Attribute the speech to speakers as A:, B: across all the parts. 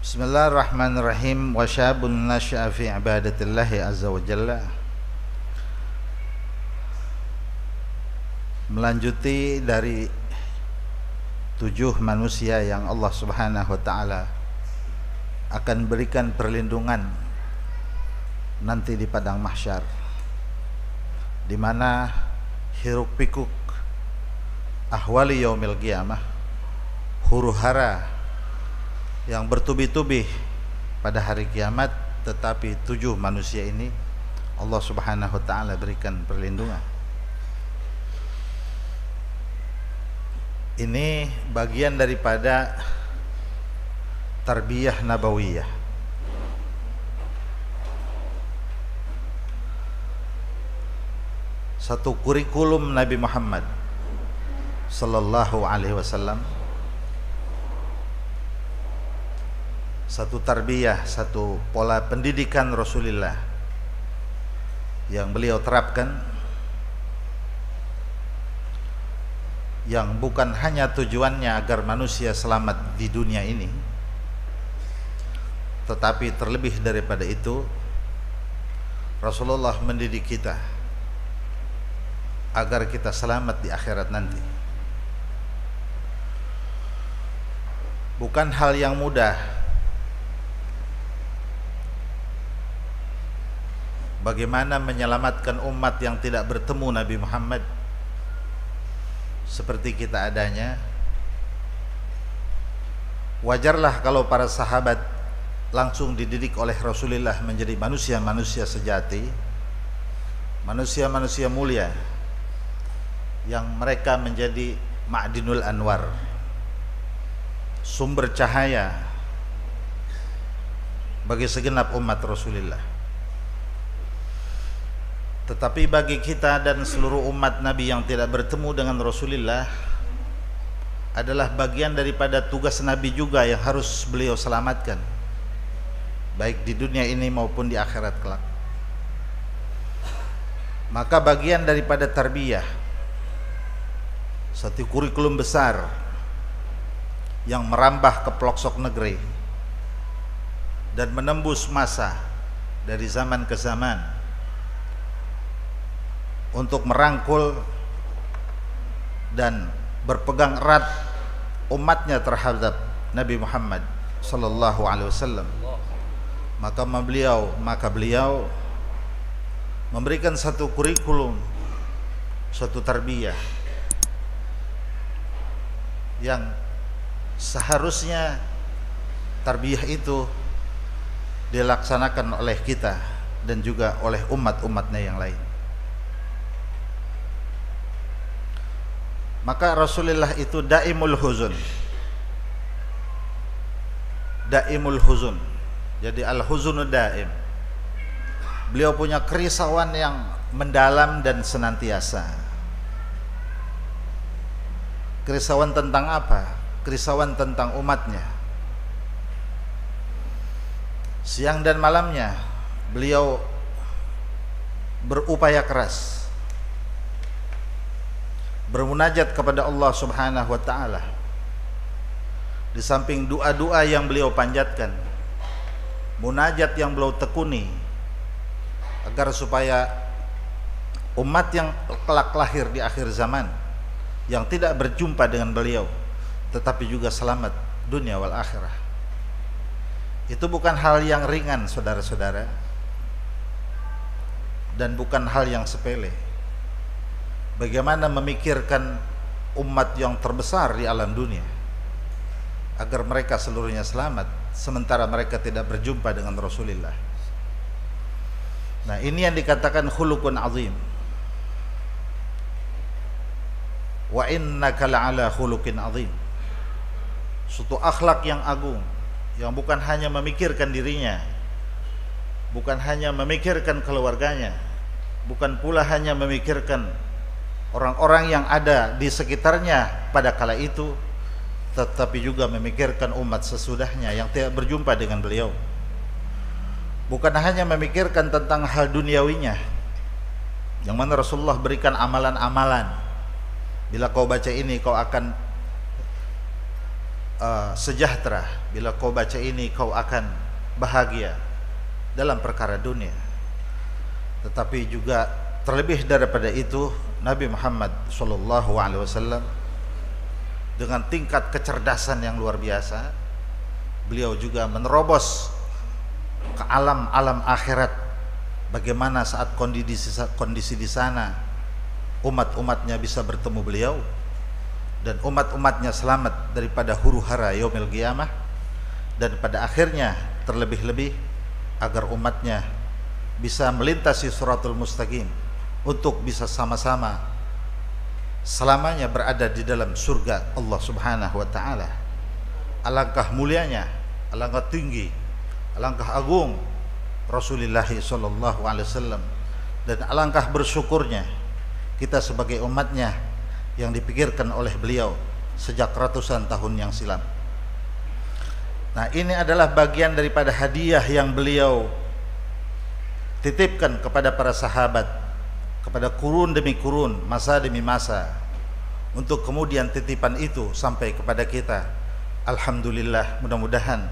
A: Bismillahirrahmanirrahim. Wa syabun nasya'a fi ibadatillahi azza wa jalla. Melanjuti dari 7 manusia yang Allah subhanahu wa ta'ala akan berikan perlindungan nanti di padang mahsyar, di mana hiruk pikuk ahwali yaumil qiyamah, huru hara yang bertubi-tubi pada hari kiamat. Tetapi 7 manusia ini Allah subhanahu wa ta'ala berikan perlindungan. Ini bagian daripada tarbiyah nabawiyah. Satu kurikulum Nabi Muhammad sallallahu alaihi wasallam, satu tarbiyah, satu pola pendidikan Rasulullah yang beliau terapkan, yang bukan hanya tujuannya agar manusia selamat di dunia ini, tetapi terlebih daripada itu Rasulullah mendidik kita agar kita selamat di akhirat nanti. Bukan hal yang mudah bagaimana menyelamatkan umat yang tidak bertemu Nabi Muhammad seperti kita adanya. Wajarlah kalau para sahabat langsung dididik oleh Rasulullah menjadi manusia-manusia sejati, manusia-manusia mulia yang mereka menjadi ma'dinul anwar, sumber cahaya bagi segenap umat Rasulullah. Tetapi bagi kita dan seluruh umat Nabi yang tidak bertemu dengan Rasulullah, adalah bagian daripada tugas Nabi juga yang harus beliau selamatkan, baik di dunia ini maupun di akhirat kelak. Maka bagian daripada tarbiyah, satu kurikulum besar yang merambah ke pelosok negeri dan menembus masa dari zaman ke zaman untuk merangkul dan berpegang erat umatnya terhadap Nabi Muhammad sallallahu alaihi wasallam. Maka beliau memberikan satu kurikulum, satu tarbiyah yang seharusnya tarbiyah itu dilaksanakan oleh kita dan juga oleh umat-umatnya yang lain. Maka Rasulullah itu daimul huzun. Daimul huzun. Jadi al-huzunu daim. Beliau punya kerisauan yang mendalam dan senantiasa. Kerisauan tentang apa? Kerisauan tentang umatnya. Siang dan malamnya beliau berupaya keras bermunajat kepada Allah subhanahu wa ta'ala. Di samping doa-doa yang beliau panjatkan, munajat yang beliau tekuni agar supaya umat yang kelak lahir di akhir zaman, yang tidak berjumpa dengan beliau tetapi juga selamat dunia wal akhirah. Itu bukan hal yang ringan, saudara-saudara, dan bukan hal yang sepele. Bagaimana memikirkan umat yang terbesar di alam dunia agar mereka seluruhnya selamat, sementara mereka tidak berjumpa dengan Rasulullah. Nah, ini yang dikatakan khuluqun azim. Wa innaka la'ala khuluqin azim. Suatu akhlak yang agung, yang bukan hanya memikirkan dirinya, bukan hanya memikirkan keluarganya, bukan pula hanya memikirkan orang-orang yang ada di sekitarnya pada kala itu, tetapi juga memikirkan umat sesudahnya yang tidak berjumpa dengan beliau. Bukan hanya memikirkan tentang hal duniawinya, yang mana Rasulullah berikan amalan-amalan. Bila kau baca ini, kau akan sejahtera. Bila kau baca ini kau akan bahagia dalam perkara dunia. Tetapi juga terlebih daripada itu, Nabi Muhammad SAW dengan tingkat kecerdasan yang luar biasa, beliau juga menerobos ke alam akhirat. Bagaimana saat kondisi di sana umat-umatnya bisa bertemu beliau, dan umat-umatnya selamat daripada huru-hara yaumil qiyamah, dan pada akhirnya terlebih-lebih agar umatnya bisa melintasi siratul mustaqim untuk bisa sama-sama selamanya berada di dalam surga Allah Subhanahu wa taala. Alangkah mulianya, alangkah tinggi, alangkah agung Rasulullah sallallahu alaihi wasallam, dan alangkah bersyukurnya kita sebagai umatnya yang dipikirkan oleh beliau sejak ratusan tahun yang silam. Nah, ini adalah bagian daripada hadiah yang beliau titipkan kepada para sahabat, kepada kurun demi kurun, masa demi masa, untuk kemudian titipan itu sampai kepada kita. Alhamdulillah, mudah-mudahan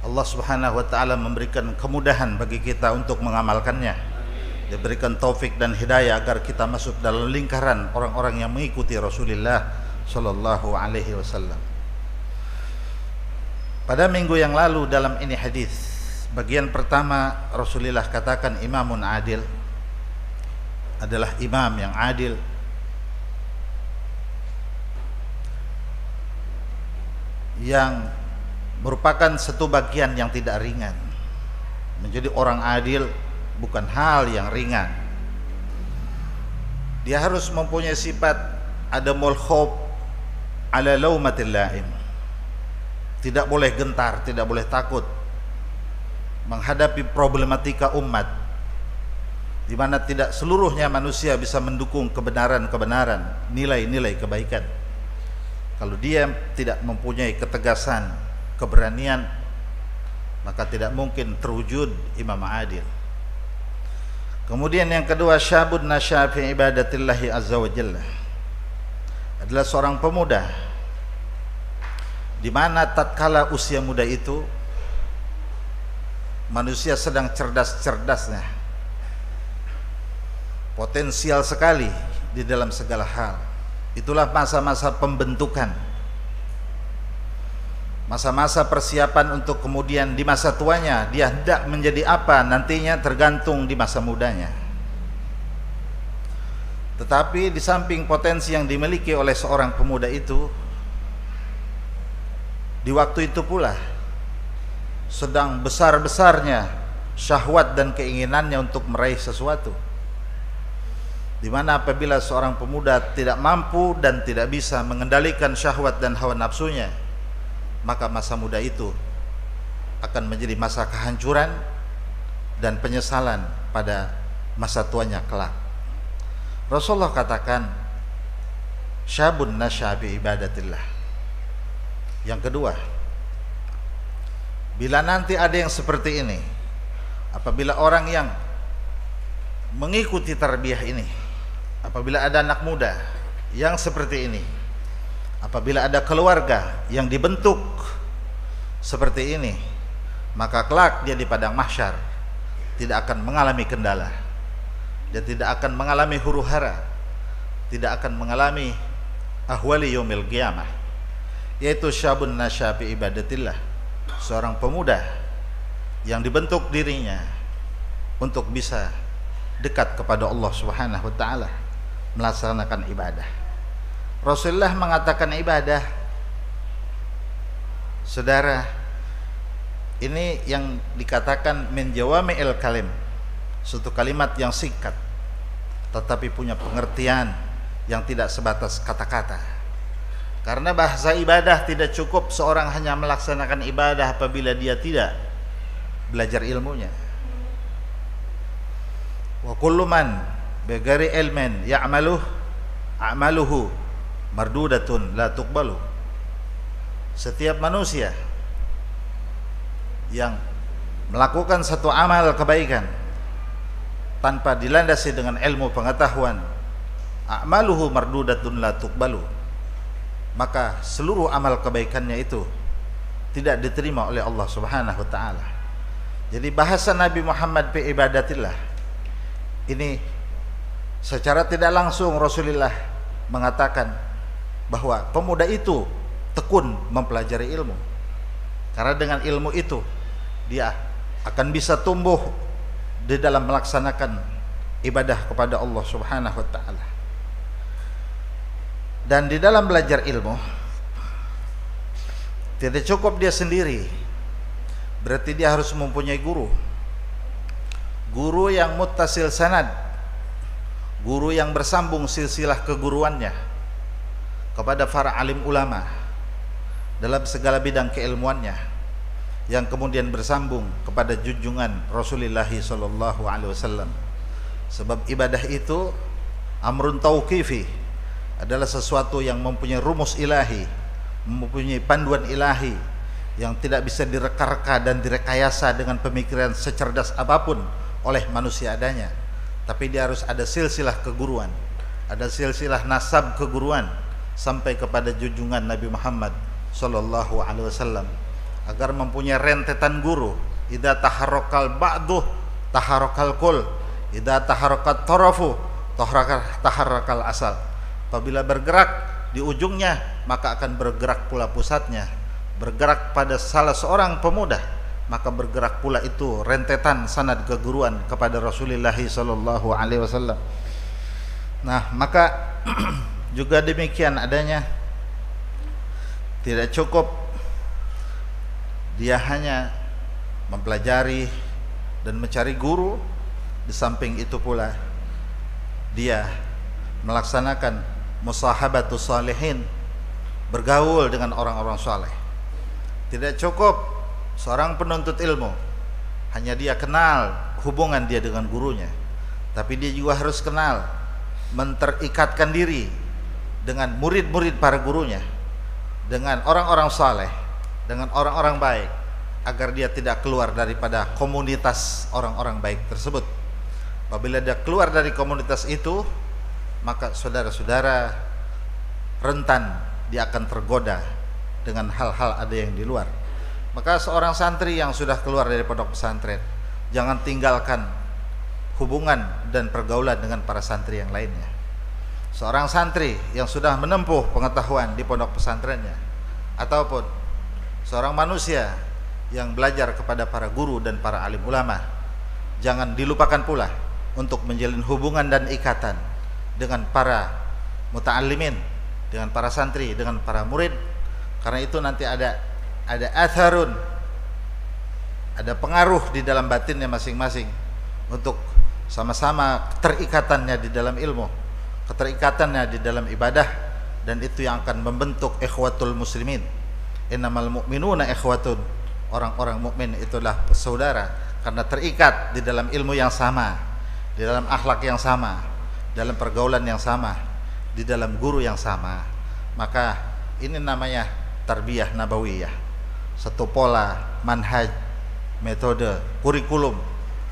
A: Allah Subhanahu wa taala memberikan kemudahan bagi kita untuk mengamalkannya. Diberikan taufik dan hidayah agar kita masuk dalam lingkaran orang-orang yang mengikuti Rasulullah sallallahu alaihi wasallam. Pada minggu yang lalu dalam ini hadis, bagian pertama Rasulullah katakan imamun adil, adalah imam yang adil, yang merupakan satu bagian yang tidak ringan. Menjadi orang adil bukan hal yang ringan. Dia harus mempunyai sifat adamul khauf ala laumatil laim. Tidak boleh gentar, tidak boleh takut menghadapi problematika umat, di mana tidak seluruhnya manusia bisa mendukung kebenaran-kebenaran, nilai-nilai kebaikan. Kalau dia tidak mempunyai ketegasan, keberanian, maka tidak mungkin terwujud imam adil. Kemudian yang kedua, syabun nasya fi ibadatillahi azza wa jalla, adalah seorang pemuda di mana tatkala usia muda itu manusia sedang cerdas-cerdasnya, potensial sekali di dalam segala hal. Itulah masa-masa pembentukan, masa-masa persiapan untuk kemudian di masa tuanya dia hendak menjadi apa nantinya, tergantung di masa mudanya. Tetapi di samping potensi yang dimiliki oleh seorang pemuda itu, di waktu itu pula sedang besar-besarnya syahwat dan keinginannya untuk meraih sesuatu, di mana apabila seorang pemuda tidak mampu dan tidak bisa mengendalikan syahwat dan hawa nafsunya, maka masa muda itu akan menjadi masa kehancuran dan penyesalan pada masa tuanya kelak. Rasulullah katakan syabun nasya bi ibadatillah. Yang kedua, bila nanti ada yang seperti ini, apabila orang yang mengikuti tarbiyah ini, apabila ada anak muda yang seperti ini, apabila ada keluarga yang dibentuk seperti ini, maka kelak dia di padang mahsyar tidak akan mengalami kendala, dia tidak akan mengalami huru-hara, tidak akan mengalami ahwali yaumil qiyamah, yaitu syabun nasya fi ibadatillah, seorang pemuda yang dibentuk dirinya untuk bisa dekat kepada Allah Subhanahu wa taala, melaksanakan ibadah. Rasulullah mengatakan ibadah, saudara, ini yang dikatakan min jawami'il kalim, suatu kalimat yang singkat tetapi punya pengertian yang tidak sebatas kata-kata. Karena bahasa ibadah tidak cukup seorang hanya melaksanakan ibadah apabila dia tidak belajar ilmunya. Wa kullu man bighairi ilmin a'maluhu mardudatun la tuqbalu. Setiap manusia yang melakukan satu amal kebaikan tanpa dilandasi dengan ilmu pengetahuan, a'maluhu mardudatun la tuqbalu, maka seluruh amal kebaikannya itu tidak diterima oleh Allah Subhanahu wa taala. Jadi bahasa Nabi Muhammad fi ibadatillah ini secara tidak langsung Rasulullah mengatakan bahwa pemuda itu tekun mempelajari ilmu, karena dengan ilmu itu dia akan bisa tumbuh di dalam melaksanakan ibadah kepada Allah Subhanahu wa taala. Dan di dalam belajar ilmu tidak cukup dia sendiri, berarti dia harus mempunyai guru. Guru yang muttasil sanad, guru yang bersambung silsilah keguruannya kepada para alim ulama dalam segala bidang keilmuannya, yang kemudian bersambung kepada junjungan Rasulullah sallallahu alaihi wasallam. Sebab ibadah itu amrun tauqifi, adalah sesuatu yang mempunyai rumus ilahi, mempunyai panduan ilahi yang tidak bisa direka-reka dan direkayasa dengan pemikiran secerdas apapun oleh manusia adanya. Tapi dia harus ada silsilah keguruan, ada silsilah nasab keguruan sampai kepada junjungan Nabi Muhammad sallallahu alaihi wasallam, agar mempunyai rentetan guru. Idza taharrakal ba'du taharrakal kul, idza taharrakat tarafu taharrakal asal. Apabila bergerak di ujungnya, maka akan bergerak pula pusatnya. Bergerak pada salah seorang pemuda, maka bergerak pula itu rentetan sanad keguruan kepada Rasulullah sallallahu alaihi wasallam. Nah, maka juga demikian adanya, tidak cukup dia hanya mempelajari dan mencari guru, di samping itu pula dia melaksanakan musahabatus salihin, bergaul dengan orang-orang saleh. Tidak cukup seorang penuntut ilmu hanya dia kenal hubungan dia dengan gurunya, tapi dia juga harus kenal menterikatkan diri dengan murid-murid para gurunya, dengan orang-orang saleh, dengan orang-orang baik, agar dia tidak keluar daripada komunitas orang-orang baik tersebut. Apabila dia keluar dari komunitas itu, maka saudara-saudara rentan dia akan tergoda dengan hal-hal ada yang di luar. Maka seorang santri yang sudah keluar dari pondok pesantren, jangan tinggalkan hubungan dan pergaulan dengan para santri yang lainnya. Seorang santri yang sudah menempuh pengetahuan di pondok pesantrennya, ataupun seorang manusia yang belajar kepada para guru dan para alim ulama, jangan dilupakan pula untuk menjalin hubungan dan ikatan dengan para muta'allimin, dengan para santri, dengan para murid. Karena itu nanti ada atharun, ada pengaruh di dalam batinnya masing-masing untuk sama-sama terikatannya di dalam ilmu, keterikatannya di dalam ibadah, dan itu yang akan membentuk ikhwatul muslimin. Innamal mu'minuna ikhwatun, orang-orang mukmin itulah saudara karena terikat di dalam ilmu yang sama, di dalam akhlak yang sama, dalam pergaulan yang sama, di dalam guru yang sama. Maka ini namanya tarbiyah nabawiyah, satu pola, manhaj, metode, kurikulum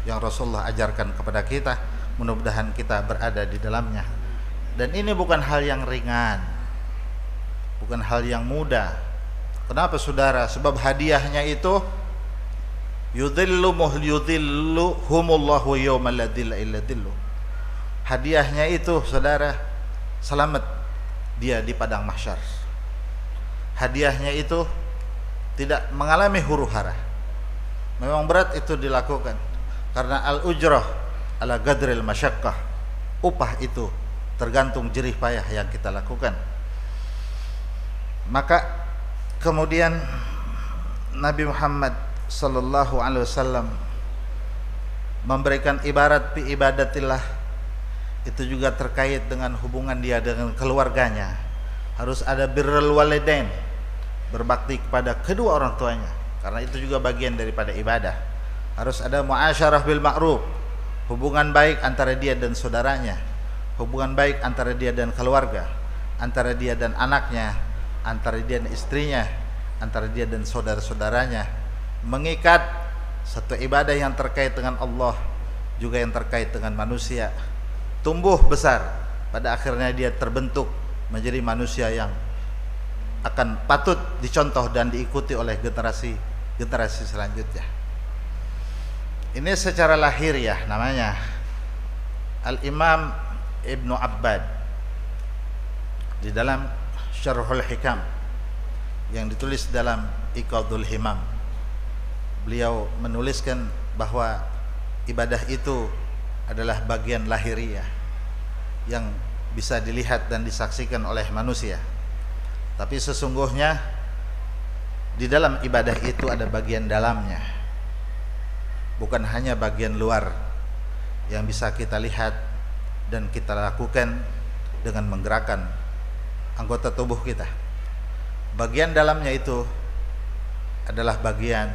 A: yang Rasulullah ajarkan kepada kita. Mudah-mudahan kita berada di dalamnya. Dan ini bukan hal yang ringan, bukan hal yang mudah. Kenapa saudara? Sebab hadiahnya itu yudhilluhumullahu yawma la dhilla illa dhilluh. Hadiahnya itu saudara, selamat dia di padang mahsyar. Hadiahnya itu tidak mengalami huru-hara. Memang berat itu dilakukan, karena al-ujrah ala qadril masyaqqah, upah itu tergantung jerih payah yang kita lakukan. Maka kemudian Nabi Muhammad sallallahu alaihi wasallam memberikan ibarat fi ibadatillah. Itu juga terkait dengan hubungan dia dengan keluarganya. Harus ada birrul walidain, berbakti kepada kedua orang tuanya, karena itu juga bagian daripada ibadah. Harus ada muasyarah bil ma'ruf, hubungan baik antara dia dan saudaranya, hubungan baik antara dia dan keluarga, antara dia dan anaknya, antara dia dan istrinya, antara dia dan saudara-saudaranya. Mengikat satu ibadah yang terkait dengan Allah, juga yang terkait dengan manusia. Tumbuh besar, pada akhirnya dia terbentuk menjadi manusia yang akan patut dicontoh dan diikuti oleh generasi selanjutnya. Ini secara lahiriah namanya Al-Imam Ibnu Abbad di dalam Syarhul Hikam yang ditulis dalam Iqadul Himam. Beliau menuliskan bahwa ibadah itu adalah bagian lahiriah yang bisa dilihat dan disaksikan oleh manusia. Tapi sesungguhnya di dalam ibadah itu ada bagian dalamnya, bukan hanya bagian luar yang bisa kita lihat dan kita lakukan dengan menggerakkan anggota tubuh kita. Bagian dalamnya itu adalah bagian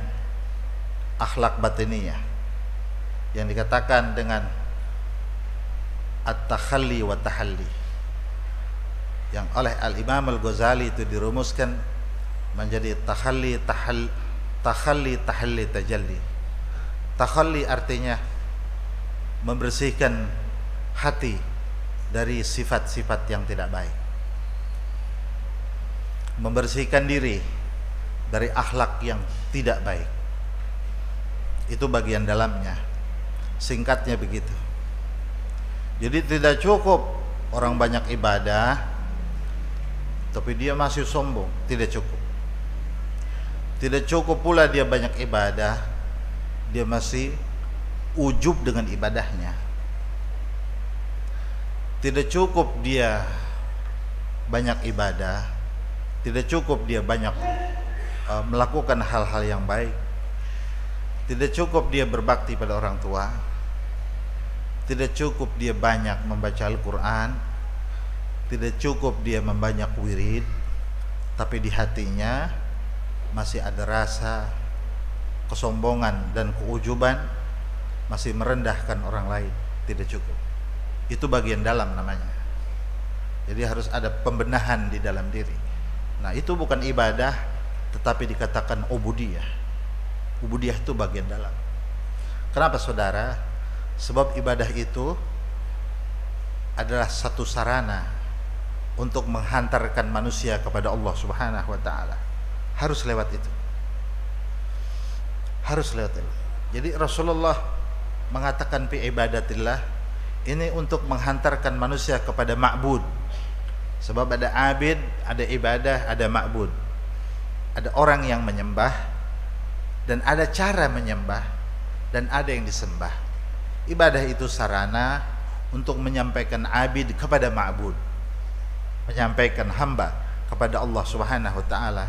A: akhlak batiniyah yang dikatakan dengan at-takhalli wa tahalli, yang oleh Al-Imam Al-Ghazali itu dirumuskan menjadi tahalli tahalli tajalli. Takhalli artinya membersihkan hati dari sifat-sifat yang tidak baik, membersihkan diri dari akhlak yang tidak baik. Itu bagian dalamnya, singkatnya begitu. Jadi tidak cukup orang banyak ibadah tapi dia masih sombong, tidak cukup. Tidak cukup pula dia banyak ibadah, dia masih ujub dengan ibadahnya. Tidak cukup dia banyak ibadah, tidak cukup dia banyak melakukan hal-hal yang baik, tidak cukup dia berbakti pada orang tua, tidak cukup dia banyak membaca Al-Quran, tidak cukup dia membanyak wirid, tapi di hatinya masih ada rasa kesombongan dan keujuban, masih merendahkan orang lain. Tidak cukup. Itu bagian dalam namanya. Jadi harus ada pembenahan di dalam diri. Nah, itu bukan ibadah, tetapi dikatakan ubudiyah. Ubudiyah itu bagian dalam. Kenapa saudara? Sebab ibadah itu adalah satu sarana untuk menghantarkan manusia kepada Allah Subhanahu wa taala. Harus lewat itu. Harus lewat itu. Jadi Rasulullah mengatakan fi ibadatillah, ini untuk menghantarkan manusia kepada ma'bud. Sebab ada abid, ada ibadah, ada ma'bud. Ada orang yang menyembah dan ada cara menyembah dan ada yang disembah. Ibadah itu sarana untuk menyampaikan abid kepada ma'bud, menyampaikan hamba kepada Allah Subhanahu wa taala.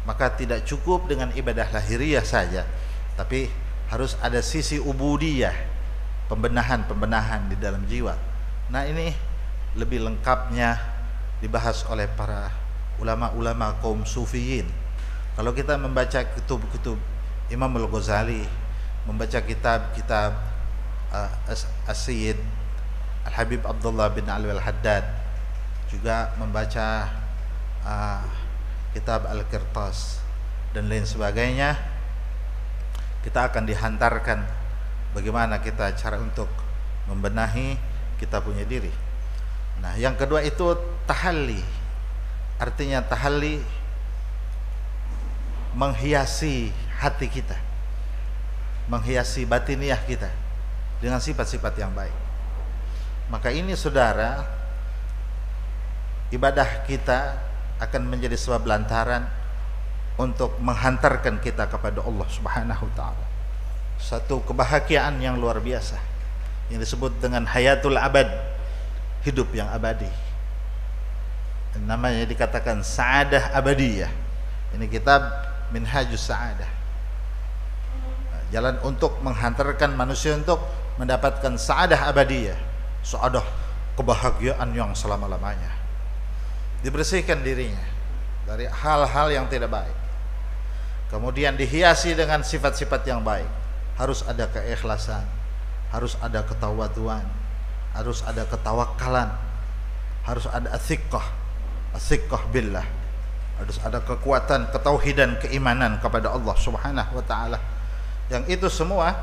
A: Maka tidak cukup dengan ibadah lahiriah saja, tapi harus ada sisi ubudiyah, pembenahan di dalam jiwa. Nah, ini lebih lengkapnya dibahas oleh para ulama-ulama kaum sufiyin. Kalau kita membaca kutub-kutub Imam Al-Ghazali, membaca kitab-kitab As-Sayyid Al-Habib Abdullah bin Alwi Al-Haddad, juga membaca kitab Al-Qirtas dan lain sebagainya, kita akan dihantarkan bagaimana kita cara untuk membenahi kita punya diri. Nah, yang kedua itu tahalli. Artinya tahalli menghiasi hati kita, menghiasi batiniah kita dengan sifat-sifat yang baik. Maka ini saudara, ibadah kita akan menjadi sebab lantaran untuk menghantarkan kita kepada Allah Subhanahu wa taala. Satu kebahagiaan yang luar biasa yang disebut dengan hayatul abad, hidup yang abadi. Namanya dikatakan sa'adah abadiyah. Ini kitab Minhajus Sa'adah. Jalan untuk menghantarkan manusia untuk mendapatkan sa'adah abadiyah, sa'adah kebahagiaan yang selama-lamanya. Dibersihkan dirinya dari hal-hal yang tidak baik, kemudian dihiasi dengan sifat-sifat yang baik. Harus ada keikhlasan, harus ada ketawaduan, harus ada ketawakalan, harus ada as-siqqah billah, harus ada kekuatan ketauhidan, keimanan kepada Allah Subhanahu wa taala. Yang itu semua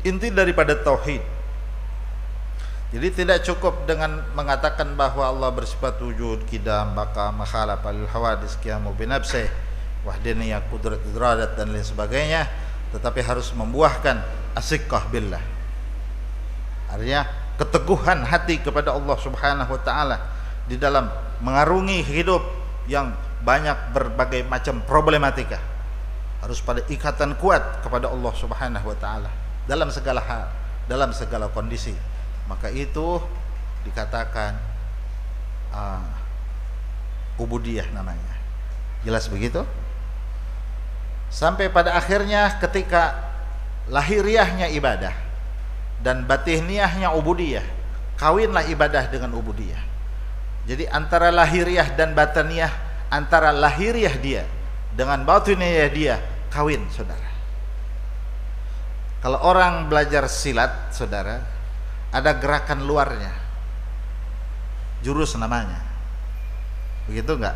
A: inti daripada tauhid. Jadi tidak cukup dengan mengatakan bahwa Allah bersifat wujud, qidam, baqa, makhala, palil hawadis, qiyamu binafsih, wahdaniyah, qudrat, iradat dan lain sebagainya, tetapi harus membuahkan asiqah billah. Artinya keteguhan hati kepada Allah Subhanahu wa taala di dalam mengarungi hidup yang banyak berbagai macam problematika. Harus pada ikatan kuat kepada Allah Subhanahu wa taala dalam segala hal, dalam segala kondisi. Maka itu dikatakan ubudiyah namanya. Jelas begitu? Sampai pada akhirnya ketika lahiriahnya ibadah dan batiniahnya ubudiyah, kawinlah ibadah dengan ubudiyah. Jadi antara lahiriah dan batiniah, antara lahiriah dia dengan batiniah dia, kawin, saudara. Kalau orang belajar silat, saudara, ada gerakan luarnya, jurus namanya, begitu enggak?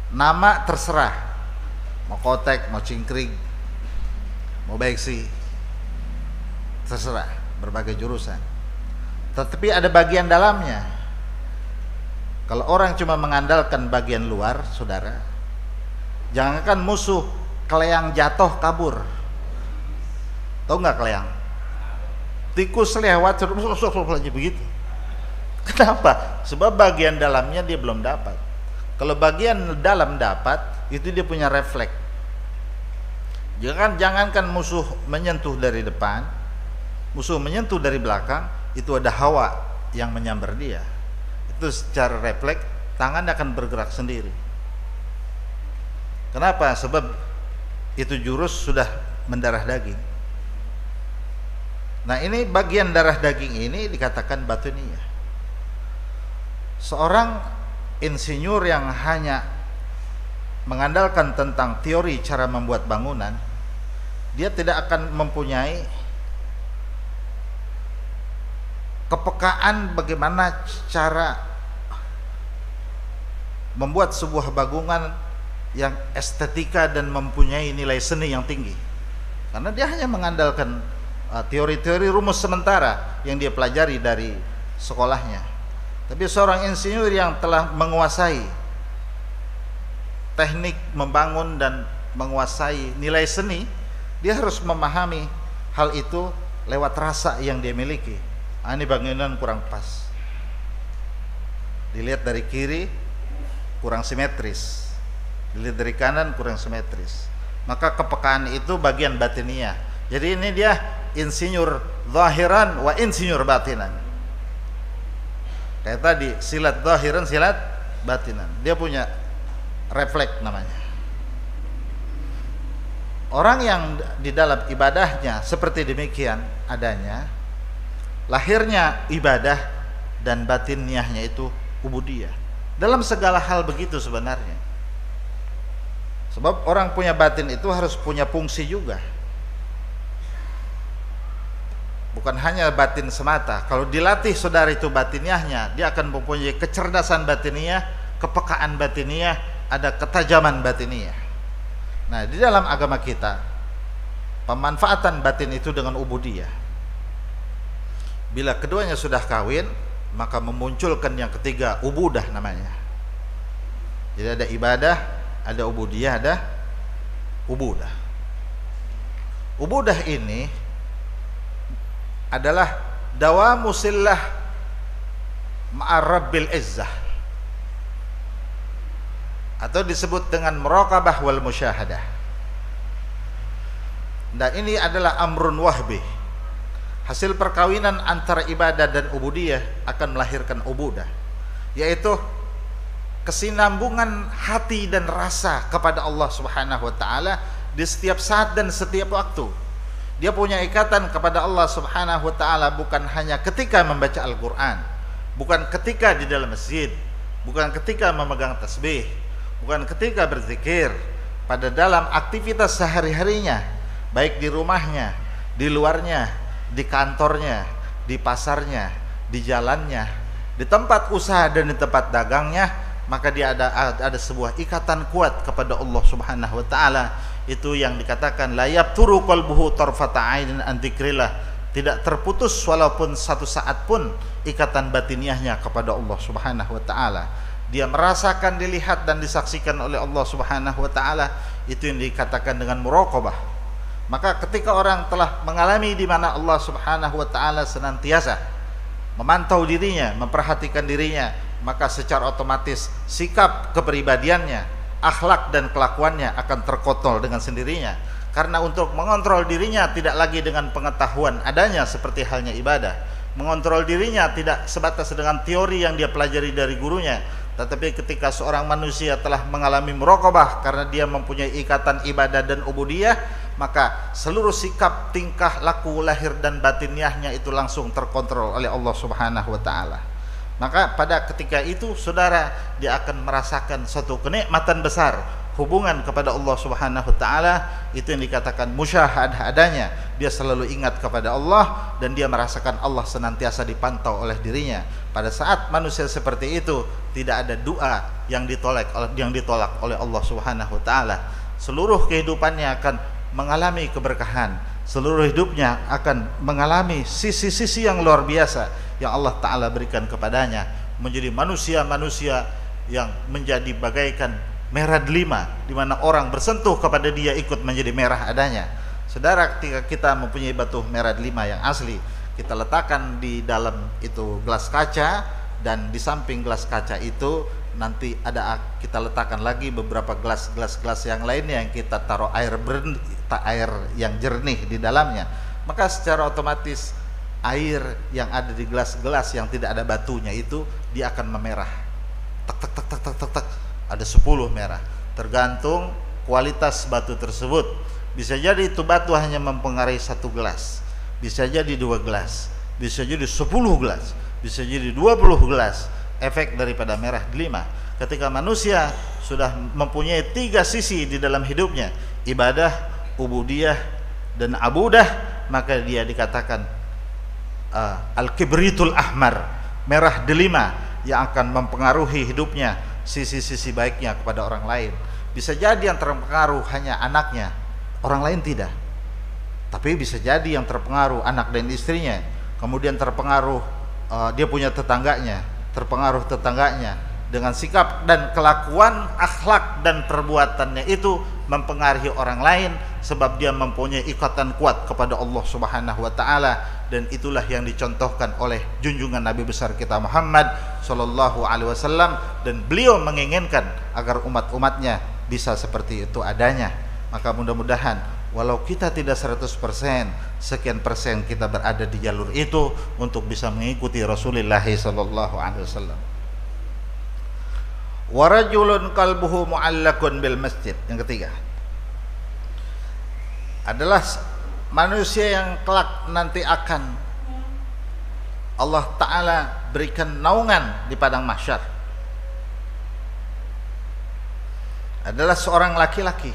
A: Nama terserah, mau kotek, mau cingkring, mau beksi, terserah, berbagai jurusan. Tetapi ada bagian dalamnya. Kalau orang cuma mengandalkan bagian luar, saudara, jangankan musuh, keleang jatuh kabur. Tahu nggak keleang? Tikus lewat aja begitu. Kenapa? Sebab bagian dalamnya dia belum dapat. Kalau bagian dalam dapat, itu dia punya refleks. Jangankan musuh menyentuh dari depan, musuh menyentuh dari belakang, itu ada hawa yang menyambar dia. Itu secara refleks tangan akan bergerak sendiri. Kenapa? Sebab itu jurus sudah mendarah daging. Nah, ini bagian darah daging ini dikatakan batiniyah. Seorang insinyur yang hanya mengandalkan tentang teori cara membuat bangunan, dia tidak akan mempunyai kepekaan bagaimana cara membuat sebuah bangunan yang estetika dan mempunyai nilai seni yang tinggi, karena dia hanya mengandalkan teori-teori rumus sementara yang dia pelajari dari sekolahnya. Tapi seorang insinyur yang telah menguasai teknik membangun dan menguasai nilai seni, dia harus memahami hal itu lewat rasa yang dia miliki. Ini bangunan kurang pas, dilihat dari kiri kurang simetris, dilihat dari kanan kurang simetris. Maka kepekaan itu bagian batiniah. Jadi ini dia insinyur zahiran wa insinyur batinan. Kayak tadi, silat zahiran, silat batinan. Dia punya refleks namanya. Orang yang di dalam ibadahnya seperti demikian adanya, lahirnya ibadah dan batiniahnya itu ubudiyah. Dalam segala hal begitu sebenarnya. Sebab orang punya batin itu harus punya fungsi juga. Bukan hanya batin semata. Kalau dilatih saudara itu batiniahnya, dia akan mempunyai kecerdasan batiniah, kepekaan batiniah, ada ketajaman batiniah. Nah, di dalam agama kita, pemanfaatan batin itu dengan ubudiyah. Bila keduanya sudah kawin, maka memunculkan yang ketiga, ubudah namanya. Jadi ada ibadah, ada ubudiyah, ada ubudah. Ubudah ini adalah dawamu sillah ma'arabbil izzah, atau disebut dengan muraqabah wal musyahadah. Nah, ini adalah amrun wahbi. Hasil perkawinan antara ibadah dan ubudiyah akan melahirkan ubudah, yaitu kesinambungan hati dan rasa kepada Allah Subhanahu wa taala di setiap saat dan setiap waktu. Dia punya ikatan kepada Allah Subhanahu wa taala bukan hanya ketika membaca Al-Qur'an, bukan ketika di dalam masjid, bukan ketika memegang tasbih, bukan ketika berzikir, pada dalam aktivitas sehari-harinya, baik di rumahnya, di luarnya, di kantornya, di pasarnya, di jalannya, di tempat usaha dan di tempat dagangnya, maka dia ada sebuah ikatan kuat kepada Allah Subhanahu wa taala. Itu yang dikatakan la yabturu qalbuhu tarfata ainin an dzikrillah, tidak terputus walaupun satu saat pun ikatan batiniahnya kepada Allah Subhanahu wa taala. Dia merasakan, dilihat dan disaksikan oleh Allah Subhanahu wa taala. Itu yang dikatakan dengan muraqabah. Maka ketika orang telah mengalami di mana Allah Subhanahu wa taala senantiasa memantau dirinya, memperhatikan dirinya, maka secara otomatis sikap kepribadiannya, akhlak dan kelakuannya akan terkontrol dengan sendirinya. Karena untuk mengontrol dirinya tidak lagi dengan pengetahuan adanya seperti halnya ibadah. Mengontrol dirinya tidak sebatas dengan teori yang dia pelajari dari gurunya, tetapi ketika seorang manusia telah mengalami muraqabah karena dia mempunyai ikatan ibadah dan ubudiyah, maka seluruh sikap, tingkah, laku, lahir dan batiniahnya itu langsung terkontrol oleh Allah Subhanahu wa taala. Maka pada ketika itu saudara, dia akan merasakan suatu kenikmatan besar, hubungan kepada Allah Subhanahu wa taala. Itu yang dikatakan musyahadah adanya. Dia selalu ingat kepada Allah dan dia merasakan Allah senantiasa dipantau oleh dirinya. Pada saat manusia seperti itu, tidak ada doa yang ditolak oleh Allah Subhanahu wa taala. Seluruh kehidupannya akan mengalami keberkahan, seluruh hidupnya akan mengalami sisi-sisi yang luar biasa yang Allah Ta'ala berikan kepadanya, menjadi manusia-manusia yang menjadi bagaikan merah delima, di mana orang bersentuh kepada dia ikut menjadi merah adanya. Saudara, ketika kita mempunyai batu merah delima yang asli, kita letakkan di dalam itu gelas kaca, dan di samping gelas kaca itu nanti kita letakkan lagi beberapa gelas yang lainnya yang kita taruh air yang jernih di dalamnya. Maka secara otomatis air yang ada di gelas-gelas yang tidak ada batunya itu dia akan memerah. Tak, ada 10 merah. Tergantung kualitas batu tersebut. Bisa jadi itu batu hanya mempengaruhi 1 gelas, bisa jadi 2 gelas, bisa jadi 10 gelas, bisa jadi 20 gelas. Efek daripada merah delima. Ketika manusia sudah mempunyai 3 sisi di dalam hidupnya, ibadah, ubudiyah dan abudah, maka dia dikatakan al-kibritul ahmar, merah delima, yang akan mempengaruhi hidupnya, sisi-sisi baiknya kepada orang lain. Bisa jadi yang terpengaruh hanya anaknya, orang lain tidak. Tapi bisa jadi yang terpengaruh anak dan istrinya, kemudian terpengaruh dia punya tetangganya, terpengaruh tetangganya dengan sikap dan kelakuan, akhlak dan perbuatannya itu mempengaruhi orang lain, sebab dia mempunyai ikatan kuat kepada Allah Subhanahu wa taala. Dan itulah yang dicontohkan oleh junjungan Nabi besar kita Muhammad sallallahu alaihi wasallam, dan beliau menginginkan agar umat-umatnya bisa seperti itu adanya. Maka mudah-mudahan walau kita tidak 100%, sekian persen kita berada di jalur itu untuk bisa mengikuti Rasulullah sallallahu alaihi wasallam. Wa rajulun qalbuhu mu'allaqun bil masjid. Yang ketiga adalah manusia yang kelak nanti akan Allah Ta'ala berikan naungan di padang mahsyar. Adalah seorang laki-laki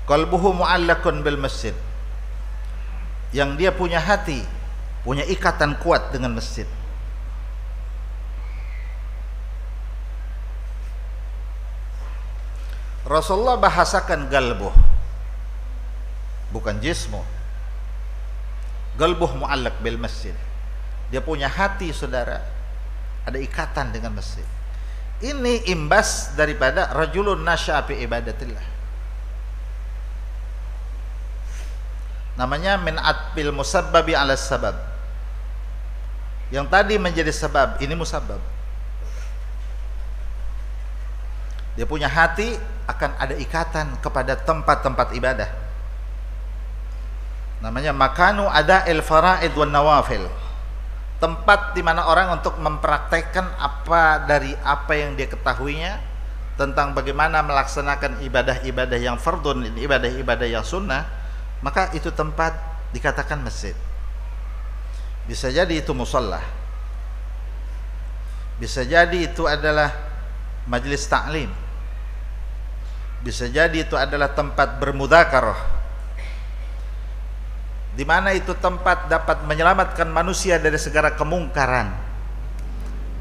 A: qalbuhu mu'allaqun bil masjid, yang dia punya hati, punya ikatan kuat dengan masjid. Rasulullah bahasakan galbuh, bukan jismu. Galbuh mu'allaq bil masjid, dia punya hati saudara, ada ikatan dengan masjid. Ini imbas daripada rajulun nasya'a fi ibadatillah. Namanya min atbil musabbabi ala sabab. Yang tadi menjadi sebab, ini musabbab. Dia punya hati akan ada ikatan kepada tempat-tempat ibadah. Namanya makanu ada'il fara'id wan nawafil. Tempat di mana orang untuk mempraktekkan apa dari apa yang dia ketahuinya tentang bagaimana melaksanakan ibadah-ibadah yang fardun dan ibadah-ibadah yang sunnah, maka itu tempat dikatakan masjid. Bisa jadi itu musalla, bisa jadi itu adalah majelis ta'lim, bisa jadi itu adalah tempat bermudzakarah, di mana itu tempat dapat menyelamatkan manusia dari segala kemungkaran,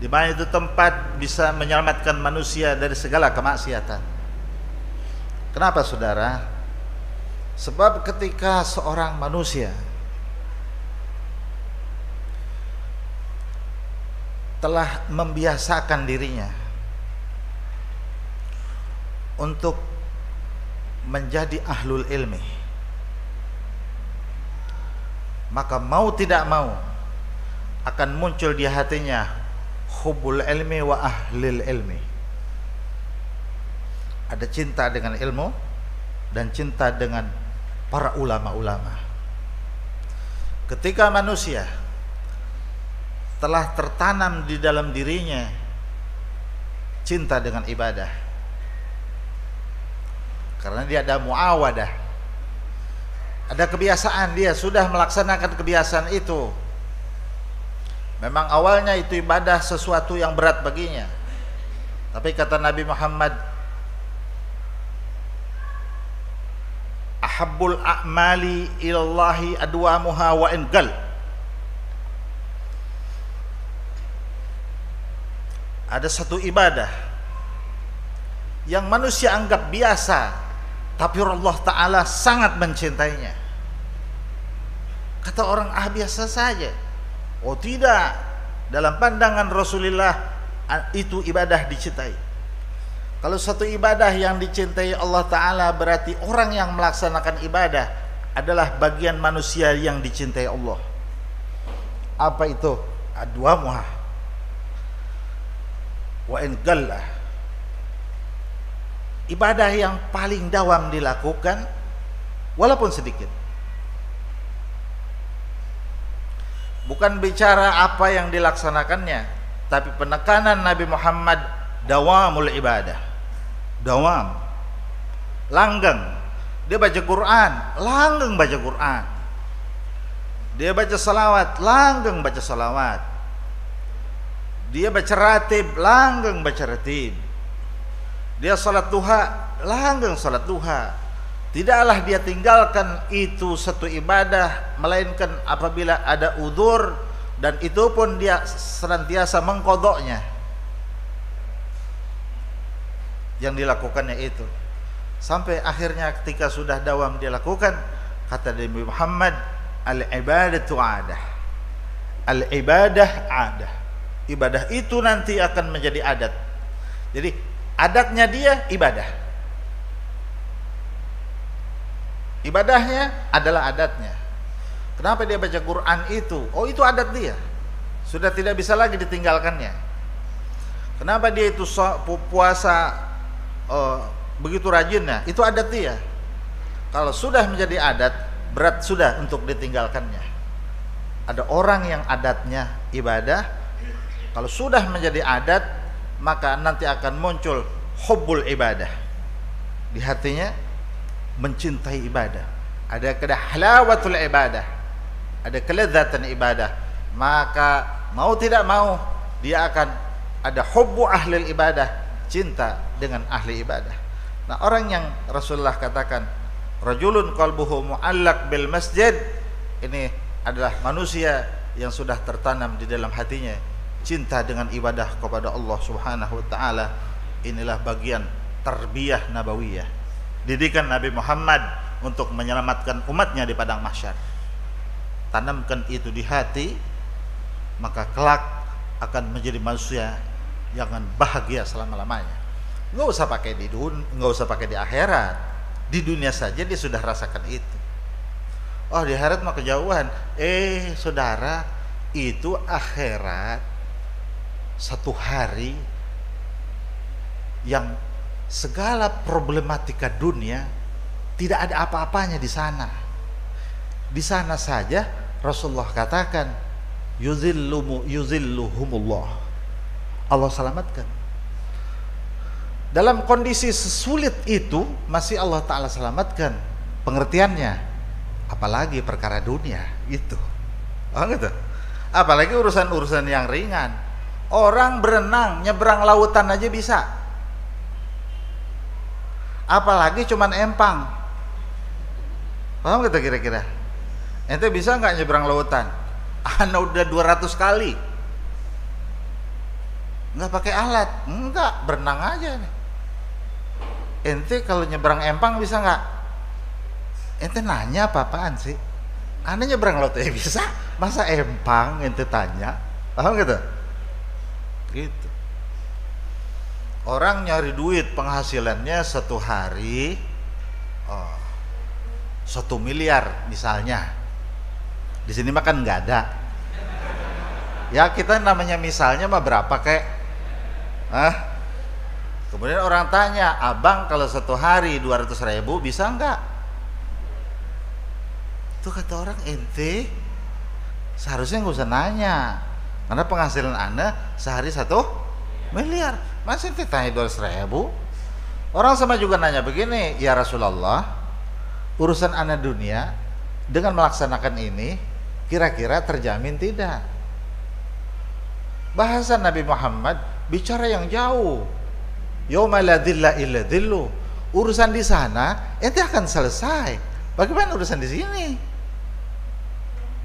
A: di mana itu tempat bisa menyelamatkan manusia dari segala kemaksiatan. Kenapa saudara? Sebab ketika seorang manusia telah membiasakan dirinya untuk menjadi ahlul ilmi, maka mau tidak mau akan muncul di hatinya hubbul ilmi wa ahlil ilmi. Ada cinta dengan ilmu dan cinta dengan para ulama-ulama. Ketika manusia telah tertanam di dalam dirinya cinta dengan ibadah, karena dia ada muawadah, ada kebiasaan, dia sudah melaksanakan kebiasaan itu. Memang awalnya itu ibadah sesuatu yang berat baginya, tapi kata Nabi Muhammad, ahabbul a'mali ilallahi adwamuha wa in qal. Ada satu ibadah yang manusia anggap biasa, tapi Allah Ta'ala sangat mencintainya. Kata orang, biasa saja. Oh tidak, dalam pandangan Rasulullah itu ibadah dicintai. Kalau satu ibadah yang dicintai Allah Ta'ala, berarti orang yang melaksanakan ibadah adalah bagian manusia yang dicintai Allah. Apa itu? Adwamuha wa in qalla. Ibadah yang paling dawam dilakukan walaupun sedikit. Bukan bicara apa yang dilaksanakannya, tapi penekanan Nabi Muhammad dawamul ibadah. Dawam, langgeng. Dia baca Quran, langgeng baca Quran. Dia baca salawat, langgeng baca salawat. Dia baca ratib, langgeng baca ratib. Dia salat duha, langgeng salat duha. Tidaklah dia tinggalkan itu satu ibadah, melainkan apabila ada udzur, dan itu pun dia senantiasa mengqadanya. Yang dilakukannya itu sampai akhirnya ketika sudah dawam dia lakukan, kata Nabi Muhammad, al-ibadatu adah. Al-ibadah adah. Ibadah itu nanti akan menjadi adat. Jadi adatnya dia ibadah. Ibadahnya adalah adatnya. Kenapa dia baca Quran itu? Oh, itu adat dia. Sudah tidak bisa lagi ditinggalkannya. Kenapa dia itu puasa begitu rajinnya? Itu adat dia. Kalau sudah menjadi adat, berat sudah untuk ditinggalkannya. Ada orang yang adatnya ibadah, kalau sudah menjadi adat, maka nanti akan muncul hubbul ibadah. Di hatinya mencintai ibadah. Ada halawatul ibadah, ada kelezatan ibadah. Maka mau tidak mau dia akan ada hubbu ahlil ibadah, cinta dengan ahli ibadah. Nah, orang yang Rasulullah katakan rajulun qalbuhu mu'allaq bil masjid, ini adalah manusia yang sudah tertanam di dalam hatinya cinta dengan ibadah kepada Allah Subhanahu wa taala. Inilah bagian tarbiyah nabawiyah, didikan Nabi Muhammad untuk menyelamatkan umatnya di padang mahsyar. Tanamkan itu di hati, maka kelak akan menjadi manusia yang bahagia selama-lamanya. Nggak usah pakai di dunia, nggak usah pakai di akhirat. Di dunia saja dia sudah rasakan itu. Oh, di akhirat mah kejauhan. Saudara, itu akhirat satu hari yang segala problematika dunia tidak ada apa-apanya di sana. Di sana saja Rasulullah katakan yuzilluhumullah. Allah selamatkan. Dalam kondisi sesulit itu masih Allah Ta'ala selamatkan. Pengertiannya, apalagi perkara dunia itu. Oh gitu. Apalagi urusan-urusan yang ringan. Orang berenang, nyebrang lautan aja bisa. Apalagi cuman empang. Paham gitu kira-kira? Ente bisa nggak nyebrang lautan? Ana udah 200 kali. Nggak pakai alat, enggak, berenang aja nih. Ente kalau nyebrang empang bisa nggak? Ente nanya apa-apaan sih? Ane nyebrang laut bisa, masa empang ente tanya? Paham gitu? Gitu. Orang nyari duit penghasilannya satu hari 1 miliar misalnya. Di sini mah kan nggak ada. Ya kita namanya misalnya mah berapa kek? Kemudian orang tanya, abang kalau satu hari 200.000 bisa nggak? Itu kata orang, ente seharusnya nggak usah nanya, karena penghasilan anda sehari 1 miliar. Masih ente tanya 200.000? Orang sama juga nanya begini, ya Rasulullah, urusan anda dunia dengan melaksanakan ini kira-kira terjamin tidak? Bahasa Nabi Muhammad bicara yang jauh. Yauma la dhilla illa dhillu. Urusan di sana ente akan selesai. Bagaimana urusan di sini?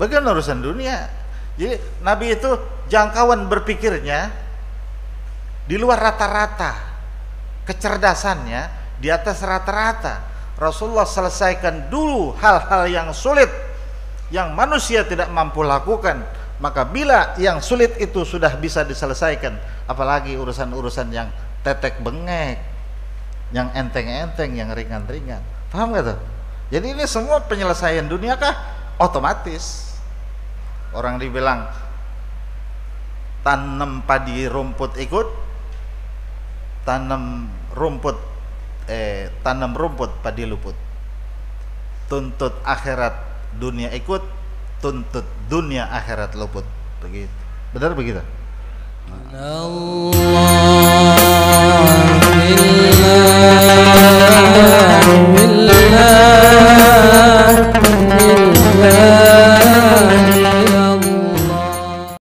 A: Bagaimana urusan dunia? Jadi Nabi itu jangkauan berpikirnya di luar rata-rata, kecerdasannya di atas rata-rata. Rasulullah selesaikan dulu hal-hal yang sulit yang manusia tidak mampu lakukan. Maka bila yang sulit itu sudah bisa diselesaikan, apalagi urusan-urusan yang tetek bengek, yang enteng-enteng, yang ringan-ringan. Paham gak tuh? Jadi ini semua penyelesaian dunia kah? Otomatis. Orang dibilang tanam padi rumput ikut, tanam rumput padi luput. Tuntut akhirat dunia ikut, tuntut dunia akhirat luput. Begitu. Benar begitu?